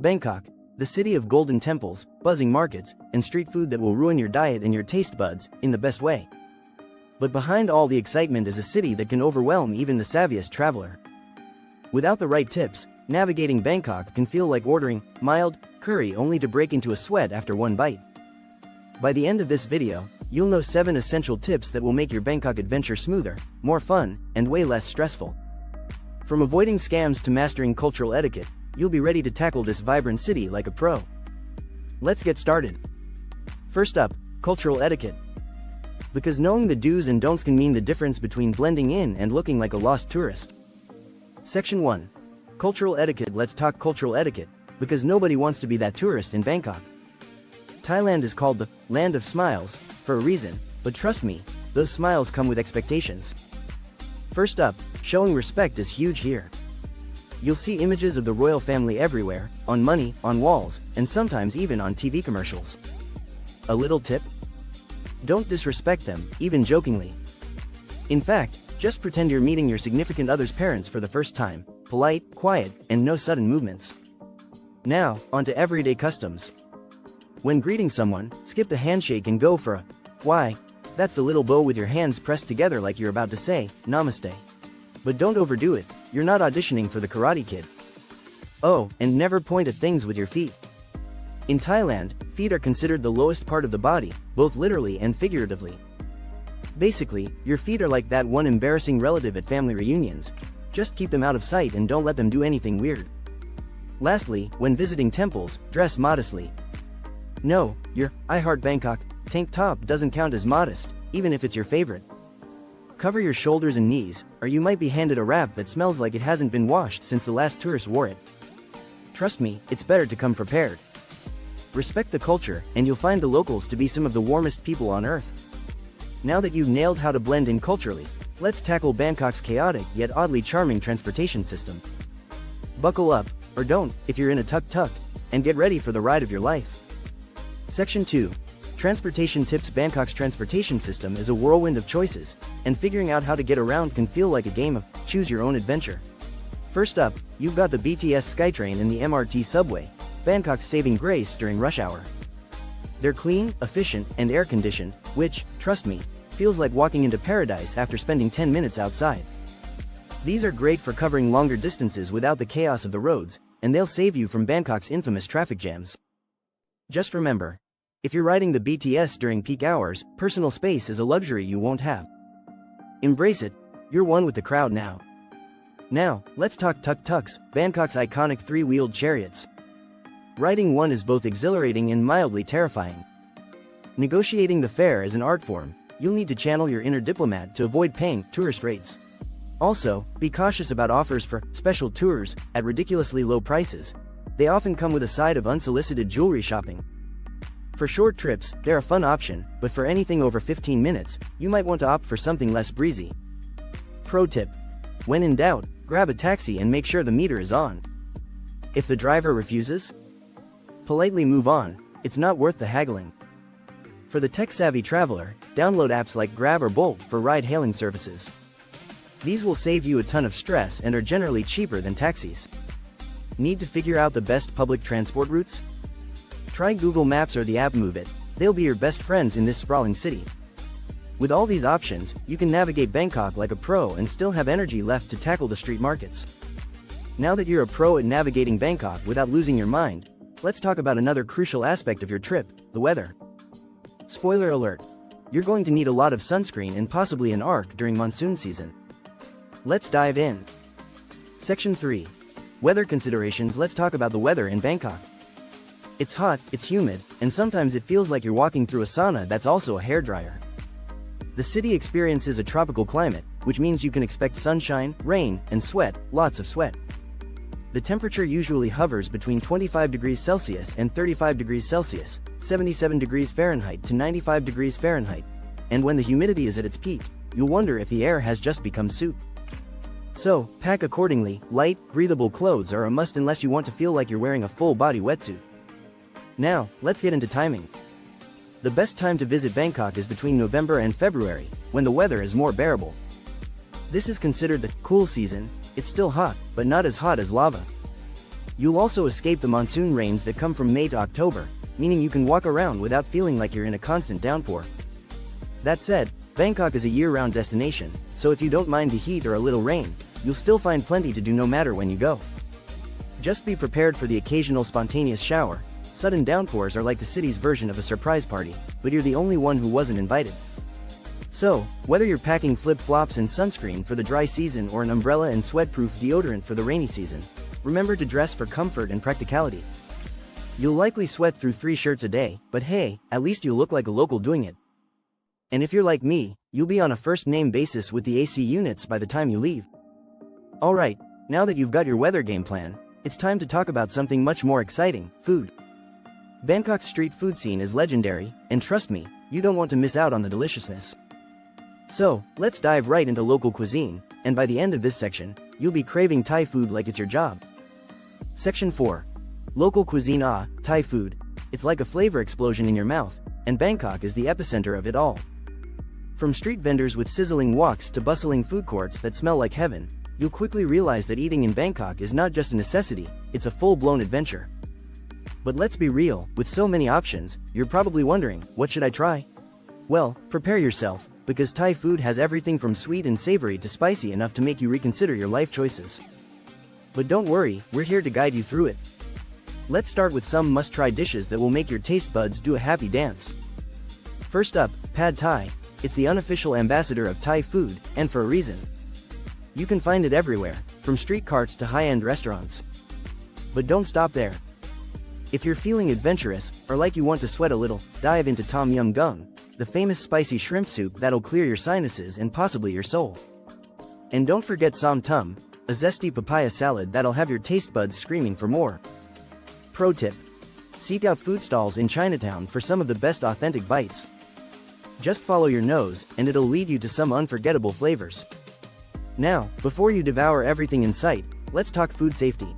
Bangkok, the city of golden temples, buzzing markets, and street food that will ruin your diet and your taste buds, in the best way. But behind all the excitement is a city that can overwhelm even the savviest traveler. Without the right tips, navigating Bangkok can feel like ordering mild curry only to break into a sweat after one bite. By the end of this video, you'll know 7 essential tips that will make your Bangkok adventure smoother, more fun, and way less stressful. From avoiding scams to mastering cultural etiquette, you'll be ready to tackle this vibrant city like a pro. Let's get started. First up, cultural etiquette. Because knowing the do's and don'ts can mean the difference between blending in and looking like a lost tourist. Section 1. Cultural etiquette. Let's talk cultural etiquette, because nobody wants to be that tourist in Bangkok. Thailand is called the land of smiles for a reason, but trust me, those smiles come with expectations. First up, showing respect is huge here. You'll see images of the royal family everywhere, on money, on walls, and sometimes even on TV commercials. A little tip? Don't disrespect them, even jokingly. In fact, just pretend you're meeting your significant other's parents for the first time, polite, quiet, and no sudden movements. Now, onto everyday customs. When greeting someone, skip the handshake and go for a why. That's the little bow with your hands pressed together like you're about to say, namaste. But don't overdo it, you're not auditioning for the Karate Kid. Oh, and never point at things with your feet. In Thailand, feet are considered the lowest part of the body, both literally and figuratively. Basically, your feet are like that one embarrassing relative at family reunions. Just keep them out of sight and don't let them do anything weird. Lastly, when visiting temples, dress modestly. No, your I Heart Bangkok tank top doesn't count as modest, even if it's your favorite. Cover your shoulders and knees, or you might be handed a wrap that smells like it hasn't been washed since the last tourist wore it. Trust me, it's better to come prepared. Respect the culture, and you'll find the locals to be some of the warmest people on earth. Now that you've nailed how to blend in culturally, let's tackle Bangkok's chaotic yet oddly charming transportation system. Buckle up, or don't, if you're in a tuk-tuk, and get ready for the ride of your life. Section 2. Transportation tips. Bangkok's transportation system is a whirlwind of choices, and figuring out how to get around can feel like a game of choose your own adventure. First up, you've got the BTS SkyTrain and the MRT subway, Bangkok's saving grace during rush hour. They're clean, efficient, and air-conditioned, which, trust me, feels like walking into paradise after spending 10 minutes outside. These are great for covering longer distances without the chaos of the roads, and they'll save you from Bangkok's infamous traffic jams. Just remember, if you're riding the BTS during peak hours, personal space is a luxury you won't have. Embrace it, you're one with the crowd now. Now, let's talk tuk-tuks, Bangkok's iconic 3-wheeled chariots. Riding one is both exhilarating and mildly terrifying. Negotiating the fare is an art form. You'll need to channel your inner diplomat to avoid paying tourist rates. Also, be cautious about offers for special tours at ridiculously low prices. They often come with a side of unsolicited jewelry shopping. For short trips, they're a fun option, but for anything over 15 minutes, you might want to opt for something less breezy. Pro tip: when in doubt, grab a taxi and make sure the meter is on. If the driver refuses, politely move on, it's not worth the haggling. For the tech-savvy traveler, download apps like Grab or Bolt for ride-hailing services. These will save you a ton of stress and are generally cheaper than taxis. Need to figure out the best public transport routes? Try Google Maps or the app Move It, they'll be your best friends in this sprawling city. With all these options, you can navigate Bangkok like a pro and still have energy left to tackle the street markets. Now that you're a pro at navigating Bangkok without losing your mind, let's talk about another crucial aspect of your trip, the weather. Spoiler alert, you're going to need a lot of sunscreen and possibly an arc during monsoon season. Let's dive in. Section 3. Weather considerations. Let's talk about the weather in Bangkok. It's hot, it's humid, and sometimes it feels like you're walking through a sauna that's also a hairdryer. The city experiences a tropical climate, which means you can expect sunshine, rain, and sweat, lots of sweat. The temperature usually hovers between 25 degrees Celsius and 35 degrees Celsius, 77 degrees Fahrenheit to 95 degrees Fahrenheit, and when the humidity is at its peak, you'll wonder if the air has just become soup. So, pack accordingly. Light, breathable clothes are a must unless you want to feel like you're wearing a full-body wetsuit. Now, let's get into timing. The best time to visit Bangkok is between November and February, when the weather is more bearable. This is considered the cool season. It's still hot, but not as hot as lava. You'll also escape the monsoon rains that come from May to October, meaning you can walk around without feeling like you're in a constant downpour. That said, Bangkok is a year-round destination, so if you don't mind the heat or a little rain, you'll still find plenty to do no matter when you go. Just be prepared for the occasional spontaneous shower. Sudden downpours are like the city's version of a surprise party, but you're the only one who wasn't invited. So, whether you're packing flip-flops and sunscreen for the dry season or an umbrella and sweat-proof deodorant for the rainy season, remember to dress for comfort and practicality. You'll likely sweat through 3 shirts a day, but hey, at least you'll look like a local doing it. And if you're like me, you'll be on a first-name basis with the AC units by the time you leave. Alright, now that you've got your weather game plan, it's time to talk about something much more exciting: food. Bangkok's street food scene is legendary, and trust me, you don't want to miss out on the deliciousness. So, let's dive right into local cuisine, and by the end of this section, you'll be craving Thai food like it's your job. Section 4. Local cuisine. Thai food. It's like a flavor explosion in your mouth, and Bangkok is the epicenter of it all. From street vendors with sizzling woks to bustling food courts that smell like heaven, you'll quickly realize that eating in Bangkok is not just a necessity, it's a full-blown adventure. But let's be real, with so many options, you're probably wondering, what should I try? Well, prepare yourself, because Thai food has everything from sweet and savory to spicy enough to make you reconsider your life choices. But don't worry, we're here to guide you through it. Let's start with some must-try dishes that will make your taste buds do a happy dance. First up, Pad Thai. It's the unofficial ambassador of Thai food, and for a reason. You can find it everywhere, from street carts to high-end restaurants. But don't stop there. If you're feeling adventurous, or like you want to sweat a little, dive into Tom Yum Goong, the famous spicy shrimp soup that'll clear your sinuses and possibly your soul. And don't forget Som Tum, a zesty papaya salad that'll have your taste buds screaming for more. Pro tip: seek out food stalls in Chinatown for some of the best authentic bites. Just follow your nose, and it'll lead you to some unforgettable flavors. Now, before you devour everything in sight, let's talk food safety.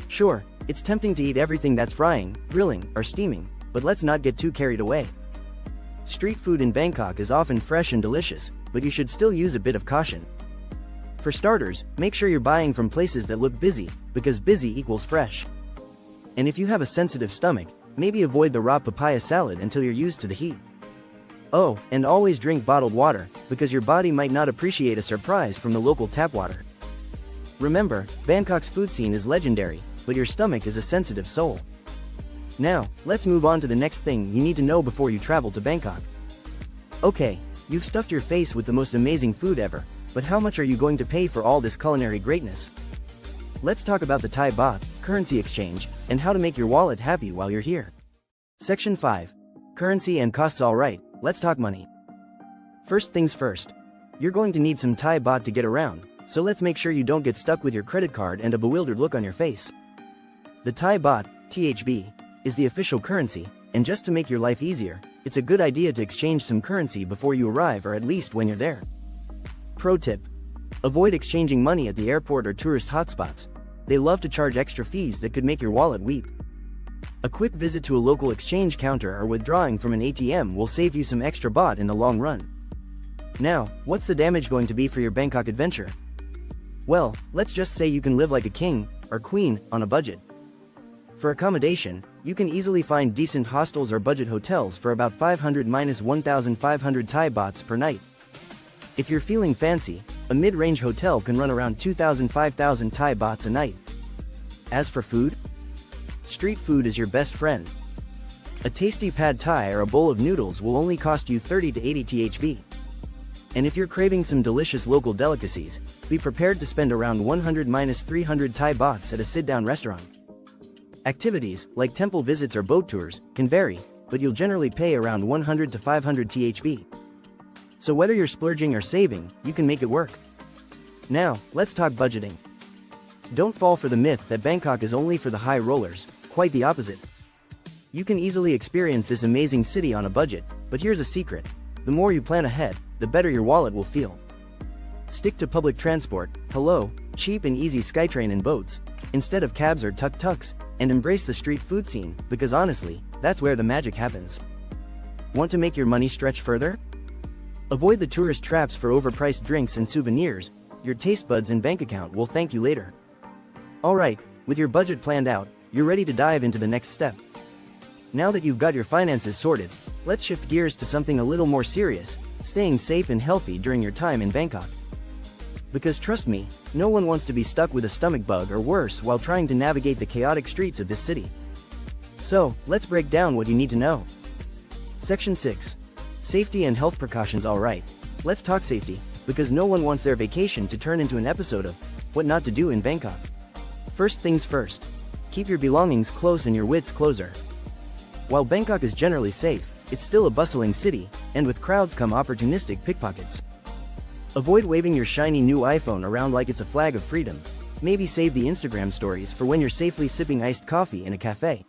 Sure, it's tempting to eat everything that's frying, grilling, or steaming, but let's not get too carried away. Street food in Bangkok is often fresh and delicious, but you should still use a bit of caution. For starters, make sure you're buying from places that look busy, because busy equals fresh. And if you have a sensitive stomach, maybe avoid the raw papaya salad until you're used to the heat. Oh, and always drink bottled water, because your body might not appreciate a surprise from the local tap water. Remember, Bangkok's food scene is legendary, but your stomach is a sensitive soul. Now, let's move on to the next thing you need to know before you travel to Bangkok. Okay, you've stuffed your face with the most amazing food ever, but how much are you going to pay for all this culinary greatness? Let's talk about the Thai baht, currency exchange, and how to make your wallet happy while you're here. Section 5. Currency and costs. Alright, let's talk money. First things first. You're going to need some Thai baht to get around, so let's make sure you don't get stuck with your credit card and a bewildered look on your face. The Thai baht, THB, is the official currency, and just to make your life easier, it's a good idea to exchange some currency before you arrive, or at least when you're there. Pro tip: avoid exchanging money at the airport or tourist hotspots. They love to charge extra fees that could make your wallet weep. A quick visit to a local exchange counter or withdrawing from an ATM will save you some extra baht in the long run. Now, what's the damage going to be for your Bangkok adventure? Well, let's just say you can live like a king, or queen, on a budget. For accommodation, you can easily find decent hostels or budget hotels for about 500–1,500 Thai bahts per night. If you're feeling fancy, a mid-range hotel can run around 2,000–5,000 Thai bahts a night. As for food, street food is your best friend. A tasty pad Thai or a bowl of noodles will only cost you 30–80 THB. And if you're craving some delicious local delicacies, be prepared to spend around 100–300 Thai bahts at a sit-down restaurant. Activities, like temple visits or boat tours, can vary, but you'll generally pay around 100–500 THB. So whether you're splurging or saving, you can make it work. Now, let's talk budgeting. Don't fall for the myth that Bangkok is only for the high rollers, quite the opposite. You can easily experience this amazing city on a budget, but here's a secret: the more you plan ahead, the better your wallet will feel. Stick to public transport, cheap and easy SkyTrain and boats, instead of cabs or tuk-tuks, and embrace the street food scene, because honestly, that's where the magic happens. Want to make your money stretch further? Avoid the tourist traps for overpriced drinks and souvenirs. Your taste buds and bank account will thank you later. Alright, With your budget planned out, you're ready to dive into the next step. Now that you've got your finances sorted, let's shift gears to something a little more serious, staying safe and healthy during your time in Bangkok. Because trust me, no one wants to be stuck with a stomach bug or worse while trying to navigate the chaotic streets of this city. So, let's break down what you need to know. Section 6. Safety and health precautions. Alright, let's talk safety, because no one wants their vacation to turn into an episode of what not to do in Bangkok. First things first. Keep your belongings close and your wits closer. While Bangkok is generally safe, it's still a bustling city, and with crowds come opportunistic pickpockets. Avoid waving your shiny new iPhone around like it's a flag of freedom. Maybe save the Instagram stories for when you're safely sipping iced coffee in a cafe.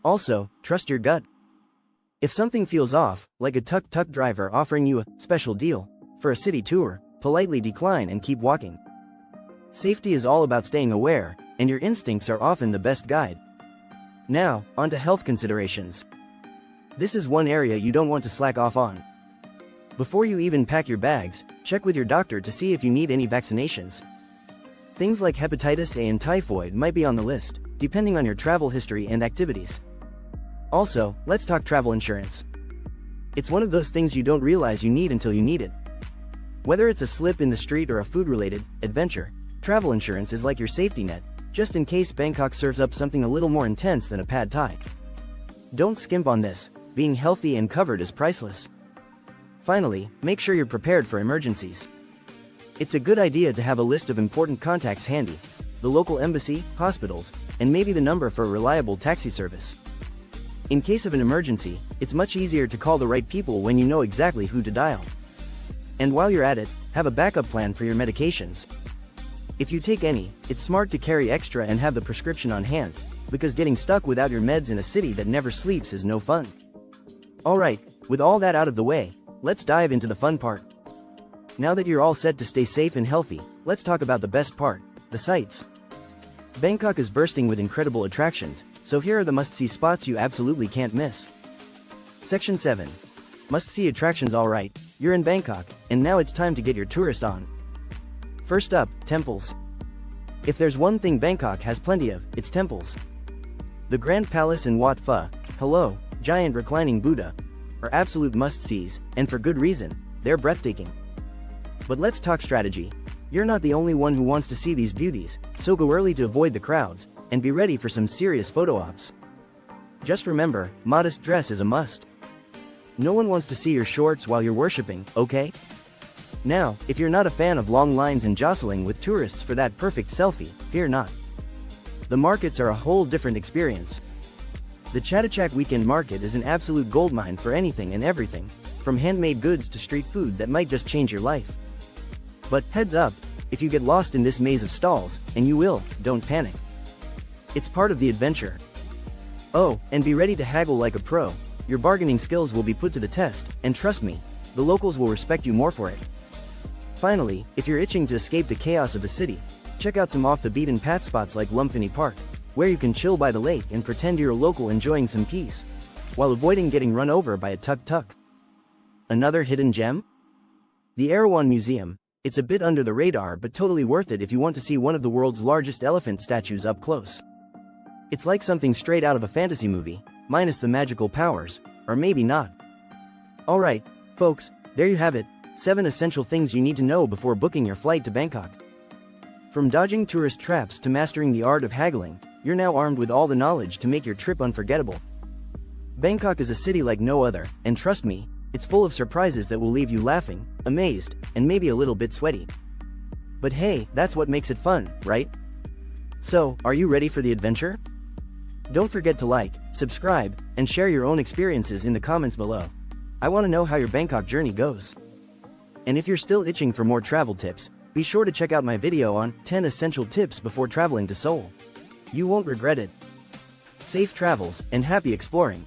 Also, trust your gut. If something feels off, like a tuk-tuk driver offering you a special deal for a city tour, politely decline and keep walking. Safety is all about staying aware, and your instincts are often the best guide. Now, on to health considerations. This is one area you don't want to slack off on. Before you even pack your bags, check with your doctor to see if you need any vaccinations. Things like hepatitis A and typhoid might be on the list, depending on your travel history and activities. Also, let's talk travel insurance. It's one of those things you don't realize you need until you need it. Whether it's a slip in the street or a food-related adventure, travel insurance is like your safety net, just in case Bangkok serves up something a little more intense than a pad thai. Don't skimp on this, being healthy and covered is priceless. Finally, make sure you're prepared for emergencies. It's a good idea to have a list of important contacts handy, the local embassy, hospitals, and maybe the number for a reliable taxi service. In case of an emergency, it's much easier to call the right people when you know exactly who to dial. And while you're at it, have a backup plan for your medications. If you take any, it's smart to carry extra and have the prescription on hand, because getting stuck without your meds in a city that never sleeps is no fun. Alright, with all that out of the way, let's dive into the fun part. Now that you're all set to stay safe and healthy, let's talk about the best part, the sights. Bangkok is bursting with incredible attractions, so here are the must-see spots you absolutely can't miss. Section 7. Must-see attractions. Alright, you're in Bangkok, and now it's time to get your tourist on. First up, temples. If there's one thing Bangkok has plenty of, it's temples. The Grand Palace and Wat Pho, hello, giant reclining Buddha, are absolute must-sees, and for good reason, they're breathtaking. But let's talk strategy. You're not the only one who wants to see these beauties, so go early to avoid the crowds, and be ready for some serious photo ops. Just remember, modest dress is a must. No one wants to see your shorts while you're worshipping, okay? Now, if you're not a fan of long lines and jostling with tourists for that perfect selfie, fear not. The markets are a whole different experience. The Chatuchak Weekend Market is an absolute goldmine for anything and everything, from handmade goods to street food that might just change your life. But heads up, if you get lost in this maze of stalls, and you will, don't panic. It's part of the adventure. Oh, and be ready to haggle like a pro. Your bargaining skills will be put to the test, and trust me, the locals will respect you more for it. Finally, if you're itching to escape the chaos of the city, check out some off-the-beaten-path spots like Lumpini Park, where you can chill by the lake and pretend you're a local enjoying some peace, while avoiding getting run over by a tuk-tuk. Another hidden gem? The Erawan Museum. It's a bit under the radar but totally worth it if you want to see one of the world's largest elephant statues up close. It's like something straight out of a fantasy movie, minus the magical powers, or maybe not. Alright, folks, there you have it, 7 essential things you need to know before booking your flight to Bangkok. From dodging tourist traps to mastering the art of haggling, you're now armed with all the knowledge to make your trip unforgettable. Bangkok is a city like no other, and trust me, it's full of surprises that will leave you laughing, amazed, and maybe a little bit sweaty. But hey, that's what makes it fun, right? So, are you ready for the adventure? Don't forget to like, subscribe, and share your own experiences in the comments below. I want to know how your Bangkok journey goes. And if you're still itching for more travel tips, be sure to check out my video on 10 essential tips before traveling to Seoul. You won't regret it. Safe travels, and happy exploring.